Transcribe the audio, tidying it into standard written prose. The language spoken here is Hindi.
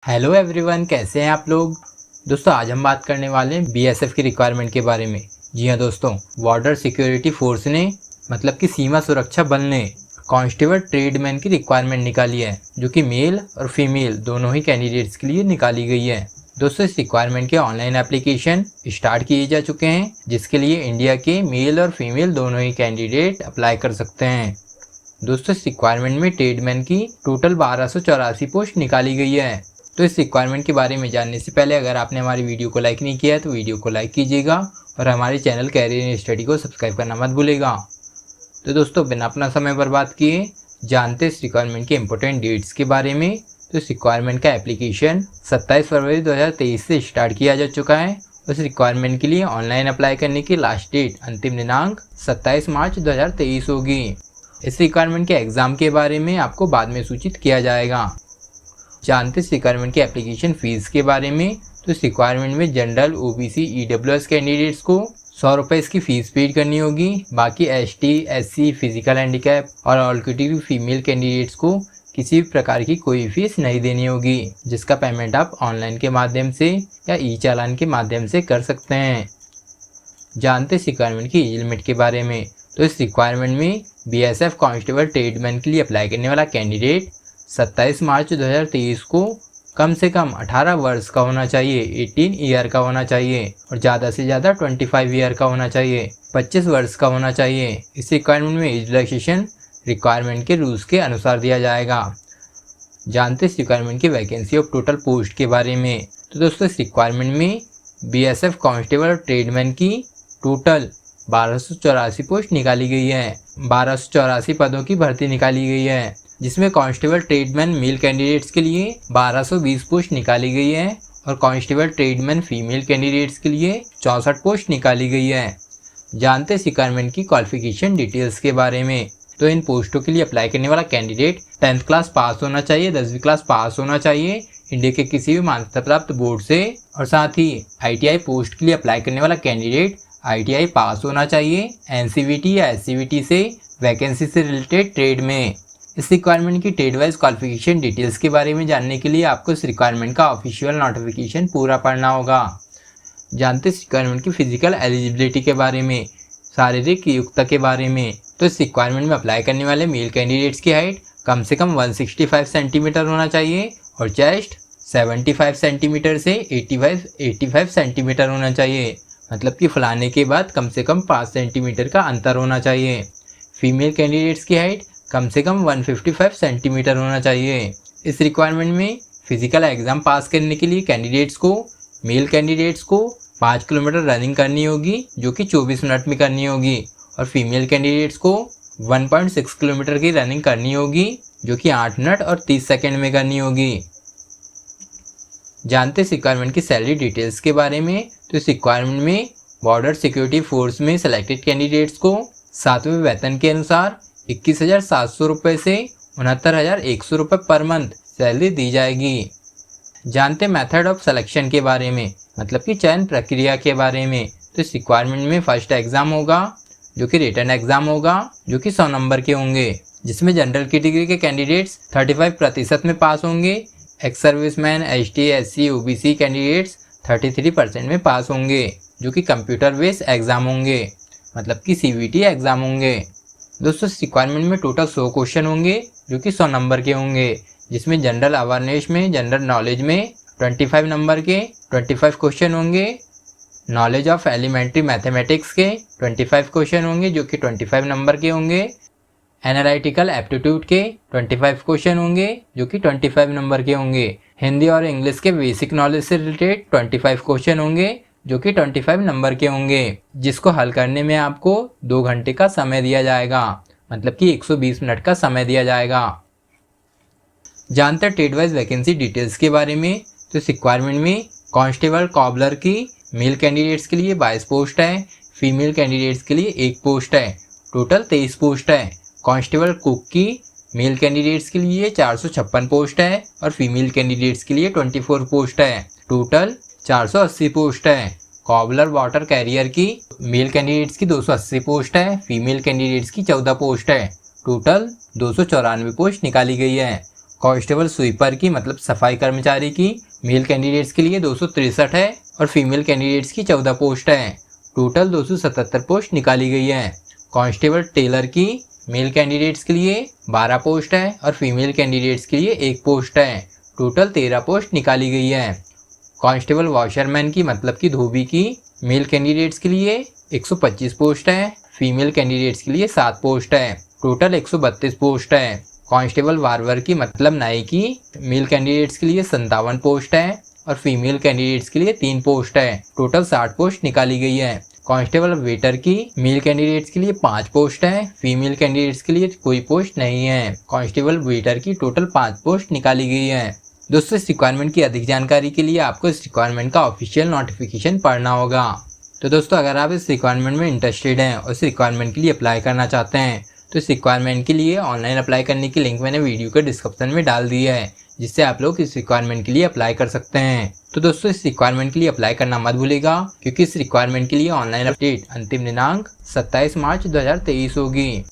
हेलो एवरीवन, कैसे हैं आप लोग। दोस्तों आज हम बात करने वाले हैं बीएसएफ की रिक्वायरमेंट के बारे में। जी हाँ दोस्तों, बॉर्डर सिक्योरिटी फोर्स ने मतलब कि सीमा सुरक्षा बल ने कांस्टेबल ट्रेडमैन की रिक्वायरमेंट निकाली है, जो कि मेल और फीमेल दोनों ही कैंडिडेट्स के लिए निकाली गई है। दोस्तों इस रिक्वायरमेंट के ऑनलाइन एप्लीकेशन स्टार्ट किए जा चुके हैं, जिसके लिए इंडिया के मेल और फीमेल दोनों ही कैंडिडेट अप्लाई कर सकते हैं। दोस्तों इस रिक्वायरमेंट में ट्रेडमैन की टोटल 1284 पोस्ट निकाली गई है। तो इस रिक्वायरमेंट के बारे में जानने से पहले अगर आपने हमारी वीडियो को लाइक नहीं किया है तो वीडियो को लाइक कीजिएगा और हमारे चैनल कैरियर इन स्टडी को सब्सक्राइब करना मत भूलिएगा। तो दोस्तों बिना अपना समय बर्बाद किए जानते इस रिक्वायरमेंट के इंपॉर्टेंट डेट्स के बारे में। तो इस रिक्वायरमेंट का एप्लीकेशन 27 फरवरी 2023 से स्टार्ट किया जा चुका है। उस रिक्वायरमेंट के लिए ऑनलाइन अप्लाई करने की लास्ट डेट अंतिम दिनांक 27 मार्च 2023 होगी। इस रिक्वायरमेंट के एग्ज़ाम के बारे में आपको बाद में सूचित किया जाएगा। जानते इस रिक्वायरमेंट के एप्लीकेशन फ़ीस के बारे में। तो इस रिक्वायरमेंट में जनरल, ओबीसी, ईडब्ल्यूएस कैंडिडेट्स को 100 रुपये इसकी फ़ीस पेड करनी होगी। बाकी एसटी, एससी, फिजिकल हैंडीकैप और ऑल कैटेगरी फीमेल कैंडिडेट्स को किसी भी प्रकार की कोई फीस नहीं देनी होगी, जिसका पेमेंट आप ऑनलाइन के माध्यम से या ई चालान के माध्यम से कर सकते हैं। जानते इस रिक्वायरमेंट की एज लिमिट के बारे में। तो इस रिक्वायरमेंट में बीएसएफ कांस्टेबल ट्रेडमैन के लिए अप्लाई करने वाला कैंडिडेट 27 मार्च 2023 को कम से कम 18 वर्ष का होना चाहिए, 18 ईयर का होना चाहिए और ज़्यादा से ज़्यादा 25 ईयर का होना चाहिए, 25 वर्ष का होना चाहिए। इस रिक्वायरमेंट में एज रिलैक्सेशन रिक्वायरमेंट के रूल्स के अनुसार दिया जाएगा। जानते इस रिक्वायरमेंट की वैकेंसी ऑफ टोटल पोस्ट के बारे में। तो दोस्तों इस रिक्वायरमेंट में बीएसएफ कांस्टेबल और ट्रेडमैन की टोटल 1284 पोस्ट निकाली गई है। 1284 पदों की भर्ती निकाली गई है, जिसमें कांस्टेबल ट्रेडमैन मेल कैंडिडेट्स के लिए 1220 पोस्ट निकाली गई है और कांस्टेबल ट्रेडमैन फीमेल कैंडिडेट्स के लिए 64 पोस्ट निकाली गई है। जानते इस रिक्वायरमेंट की क्वालिफिकेशन डिटेल्स के बारे में। तो इन पोस्टों के लिए अप्लाई करने वाला कैंडिडेट 10th क्लास पास होना चाहिए, 10वीं क्लास पास होना चाहिए इंडिया के किसी भी मान्यता प्राप्त बोर्ड से, और साथ ही आईटीआई पोस्ट के लिए अप्लाई करने वाला कैंडिडेट आईटीआई पास होना चाहिए एनसीवीटी या एससीवीटी से वैकेंसी से रिलेटेड ट्रेड में। इस रिक्वायरमेंट की ट्रेड वाइज क्वालिफिकेशन डिटेल्स के बारे में जानने के लिए आपको इस रिक्वायरमेंट का ऑफिशियल नोटिफिकेशन पूरा पढ़ना होगा। जानते इस रिक्वायरमेंट की फिजिकल एलिजिबिलिटी के बारे में, शारीरिक योग्यता के बारे में। तो इस रिक्वायरमेंट में अप्लाई करने वाले मेल कैंडिडेट्स की हाइट कम से कम 165 सेंटीमीटर होना चाहिए और चेस्ट 75 सेंटीमीटर से 85 सेंटीमीटर होना चाहिए, मतलब कि फुलाने के बाद कम से कम 5 सेंटीमीटर का अंतर होना चाहिए। फीमेल कैंडिडेट्स की हाइट कम से कम 155 सेंटीमीटर होना चाहिए। इस रिक्वायरमेंट में फिजिकल एग्ज़ाम पास करने के लिए मेल कैंडिडेट्स को 5 किलोमीटर रनिंग करनी होगी, जो कि 24 मिनट में करनी होगी, और फीमेल कैंडिडेट्स को 1.6 किलोमीटर की रनिंग करनी होगी, जो कि 8 मिनट और 30 सेकेंड में करनी होगी। जानते इस रिक्वायरमेंट की सैलरी डिटेल्स के बारे में। तो इस रिक्वायरमेंट में बॉर्डर सिक्योरिटी फोर्स में सेलेक्टेड कैंडिडेट्स को 7वें वेतन के अनुसार 21,700 रुपये से 69,100 रुपये पर मंथ सैलरी दी जाएगी। जानते मेथड ऑफ सिलेक्शन के बारे में, मतलब कि चयन प्रक्रिया के बारे में। तो इस रिक्वायरमेंट में फर्स्ट एग्ज़ाम होगा, जो कि रिटन एग्ज़ाम होगा, जो कि 100 नंबर के होंगे, जिसमें जनरल कैटेगरी के कैंडिडेट्स 35% में पास होंगे, ex serviceman, ST, SC, OBC candidates 33% में पास होंगे, जो कि कंप्यूटर बेस्ड एग्ज़ाम होंगे, मतलब कि सीवीटी एग्ज़ाम होंगे। दोस्तों इस रिक्वायरमेंट में टोटल 100 क्वेश्चन होंगे, जो कि 100 नंबर के होंगे, जिसमें जनरल अवेयरनेस में, जनरल नॉलेज में 25 नंबर के 25 क्वेश्चन होंगे, नॉलेज ऑफ एलिमेंट्री मैथमेटिक्स के 25 क्वेश्चन होंगे, जो कि 25 नंबर के होंगे, एनालिटिकल एप्टीट्यूड के 25 क्वेश्चन होंगे, जो कि 25 नंबर के होंगे, हिंदी और इंग्लिश के बेसिक नॉलेज से रिलेटेड 25 क्वेश्चन होंगे, जो कि 25 नंबर के होंगे, जिसको हल करने में आपको 2 घंटे का समय दिया जाएगा, मतलब कि 120 मिनट का समय दिया जाएगा। जानते हैं ट्रेड वाइज वैकेंसी डिटेल्स के बारे में। तो इस रिक्वायरमेंट में कांस्टेबल कॉबलर की मेल कैंडिडेट्स के लिए 22 पोस्ट है, फीमेल कैंडिडेट्स के लिए 1 पोस्ट है, टोटल 23 पोस्ट है। कांस्टेबल कुक की मेल कैंडिडेट्स के लिए 456 पोस्ट है और फीमेल कैंडिडेट्स के लिए 24 पोस्ट है, टोटल 480 पोस्ट है। कॉबलर वाटर कैरियर की मेल कैंडिडेट्स की 280 पोस्ट है, फीमेल कैंडिडेट्स की 14 पोस्ट है, टोटल 294 पोस्ट निकाली गई है। कांस्टेबल स्वीपर की मतलब सफाई कर्मचारी की मेल कैंडिडेट्स के लिए 263 है और फीमेल कैंडिडेट्स की 14 पोस्ट है। टोटल 277 पोस्ट निकाली गई है। कांस्टेबल टेलर की मेल कैंडिडेट्स के लिए 12 पोस्ट है और फीमेल कैंडिडेट्स के लिए 1 पोस्ट है। टोटल 13 पोस्ट निकाली गई है। कांस्टेबल वॉशरमैन की मतलब की धोबी की मेल कैंडिडेट्स के लिए 125 पोस्ट है, फीमेल कैंडिडेट्स के लिए 7 पोस्ट है। टोटल 132 पोस्ट है। कांस्टेबल बार्बर की मतलब नाई की मेल कैंडिडेट्स के लिए 57 पोस्ट है और फीमेल कैंडिडेट्स के लिए 3 पोस्ट है। टोटल 60 पोस्ट निकाली गई है। कांस्टेबल वेटर की मेल कैंडिडेट्स के लिए 5 पोस्ट है, फीमेल कैंडिडेट्स के लिए कोई पोस्ट नहीं है। कांस्टेबल वेटर की टोटल 5 पोस्ट निकाली गई है। दोस्तों इस रिक्वायरमेंट की अधिक जानकारी के लिए आपको इस रिक्वायरमेंट का ऑफिशियल नोटिफिकेशन पढ़ना होगा। तो दोस्तों अगर आप इस रिक्वायरमेंट में इंटरेस्टेड हैं और इस रिक्वायरमेंट के लिए अप्लाई करना चाहते हैं तो इस रिक्वायरमेंट के लिए ऑनलाइन अप्लाई करने की लिंक मैंने वीडियो के डिस्क्रिप्शन में डाल दी है, जिससे आप लोग इस रिक्वायरमेंट के लिए अप्लाई कर सकते हैं। तो दोस्तों इस रिक्वायरमेंट के लिए अप्लाई करना मत भूलिएगा, क्योंकि इस रिक्वायरमेंट के लिए ऑनलाइन अपडेट अंतिम दिनांक 27 मार्च 2023 होगी।